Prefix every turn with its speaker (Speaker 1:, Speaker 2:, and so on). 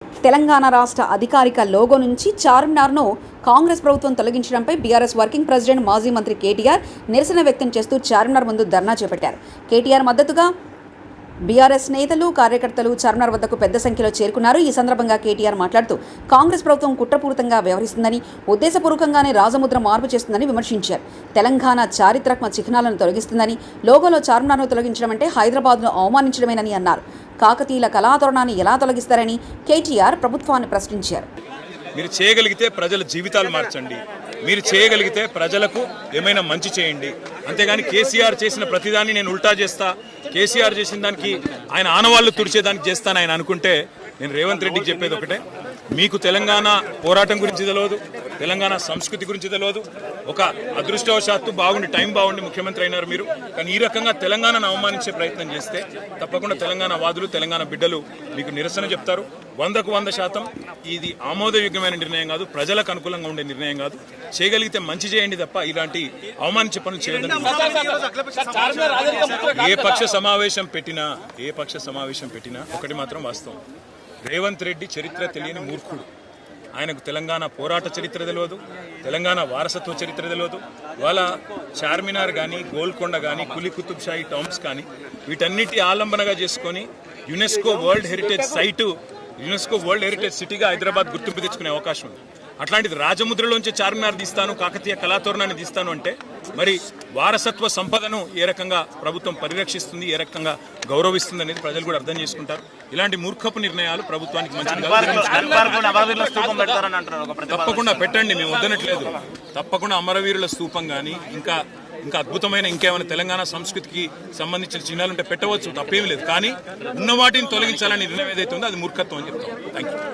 Speaker 1: తెలంగాణ రాష్ట్ర అధికారిక లోగో నుంచి చార్మినార్ను కాంగ్రెస్ ప్రభుత్వం తొలగించడంపై బీఆర్ఎస్ వర్కింగ్ ప్రెసిడెంట్ మాజీ మంత్రి కేటీఆర్ నిరసన వ్యక్తం చేస్తూ చార్మినార్ ముందు ధర్నా చేపట్టారు. కేటీఆర్ మద్దతుగా బీఆర్ఎస్ నేతలు, కార్యకర్తలు చార్మినార్ వద్దకు పెద్ద సంఖ్యలో చేరుకున్నారు. ఈ సందర్భంగా కేటీఆర్ మాట్లాడుతూ కాంగ్రెస్ ప్రభుత్వం కుట్రపూరితంగా వ్యవహరిస్తుందని, ఉద్దేశపూర్వకంగానే రాజముద్ర మార్పు చేస్తుందని విమర్శించారు. తెలంగాణ చారిత్రక చిహ్నాలను తొలగిస్తుందని, లోగోలో చార్మినార్ను తొలగించడం అంటే హైదరాబాద్ను అవమానించడమేనని అన్నారు. కాకతీయుల కళాతోరణాన్ని ఎలా తొలగిస్తారని కేటీఆర్ ప్రభుత్వాన్ని ప్రశ్నించారు.
Speaker 2: మీరు చేయగలిగితే ప్రజల జీవితాలు మార్చండి, మీరు చేయగలిగితే ప్రజలకు ఏమైనా మంచి చేయండి. అంతేగాని కేసీఆర్ చేసిన ప్రతిదాన్ని నేను ఉల్టా చేస్తా, కేసీఆర్ చేసిన దానికి ఆయన ఆనవాళ్లు తుడిచేదానికి చేస్తాను ఆయన అనుకుంటే, నేను రేవంత్ రెడ్డికి చెప్పేది ఒకటే, మీకు తెలంగాణ పోరాటం గురించి తెలియదు, తెలంగాణ సంస్కృతి గురించి తెలియదు. ఒక అదృష్టవశాత్తు టైం బాగుండి ముఖ్యమంత్రి అయినారు మీరు. కానీ ఈ రకంగా తెలంగాణను అవమానించే ప్రయత్నం చేస్తే తప్పకుండా తెలంగాణ వాదులు, తెలంగాణ బిడ్డలు మీకు నిరసన చెప్తారు. 100% ఇది ఆమోదయోగ్యమైన నిర్ణయం కాదు, ప్రజలకు అనుకూలంగా ఉండే నిర్ణయం కాదు. చేయగలిగితే మంచి చేయండి తప్ప ఇలాంటి అవమానించే పనులు చేయదని. ఏ పక్ష సమావేశం పెట్టినా ఒకటి మాత్రం వాస్తవం, రేవంత్ రెడ్డి చరిత్ర తెలియని మూర్ఖుడు. ఆయనకు తెలంగాణ పోరాట చరిత్ర తెలియదు, తెలంగాణ వారసత్వ చరిత్ర తెలియదు. వాళ్ళ చార్మినార్ కానీ, గోల్కొండ కానీ, కులీ కుతుబ్ షాహీ టాంబ్స్ కానీ వీటన్నిటి ఆలంబనగా చేసుకొని యునెస్కో వరల్డ్ హెరిటేజ్ సిటీగా హైదరాబాద్ గుర్తింపు తెచ్చుకునే అవకాశం ఉంది. అట్లాంటిది రాజముద్రలోంచి చార్మినార్ తీస్తాను, కాకతీయ కళాతోరణాన్ని తీస్తాను అంటే మరి వారసత్వ సంపదను ఏ రకంగా ప్రభుత్వం పరిరక్షిస్తుంది, ఏ రకంగా గౌరవిస్తుంది అనేది ప్రజలు కూడా అర్థం చేసుకుంటారు. ఇలాంటి మూర్ఖపు నిర్ణయాలు ప్రభుత్వానికి మంచిది. తప్పకుండా పెట్టండి, మేము వద్దనట్లేదు. తప్పకుండా అమరవీరుల స్తూపం కానీ ఇంకా అద్భుతమైన ఇంకేమైనా తెలంగాణ సంస్కృతికి సంబంధించిన చిహ్నాలు ఉంటే పెట్టవచ్చు, తప్పేమీ లేదు. కానీ ఉన్న వాటిని తొలగించాలని నిర్ణయం ఏదైతే ఉందో అది మూర్ఖత్వం అని చెప్తాం. Thank you.